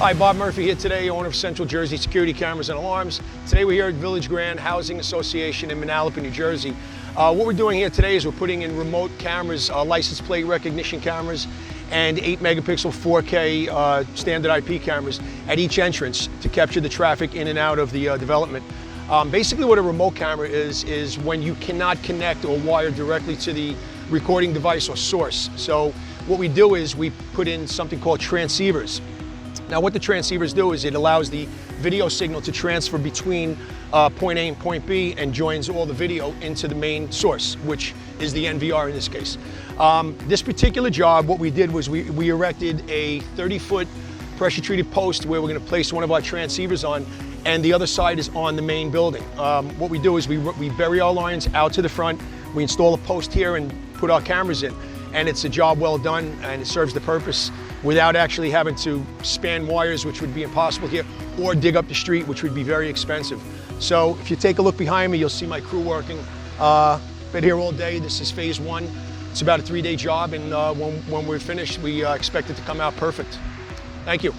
Hi, Bob Murphy here today, owner of Central Jersey Security Cameras and Alarms. Today we're here at Village Grande Housing Association in Manalapan, New Jersey. What we're doing here today is we're putting in remote cameras, license plate recognition cameras, and 8 megapixel 4K standard IP cameras at each entrance to capture the traffic in and out of the development. Basically what a remote camera is when you cannot connect or wire directly to the recording device or source. So what we do is we put in something called transceivers. Now what the transceivers do is it allows the video signal to transfer between point A and point B and joins all the video into the main source, which is the NVR in this case. This particular job, what we did was we erected a 30-foot pressure treated post where we're going to place one of our transceivers on, and the other side is on the main building. What we do is we bury our lines out to the front, we install a post here and put our cameras in, and it's a job well done and it serves the purpose without actually having to span wires, which would be impossible here, or dig up the street, which would be very expensive. So if you take a look behind me, you'll see my crew working. Been here all day. This is phase 1. It's about a 3-day job, and when we're finished, we expect it to come out perfect. Thank you.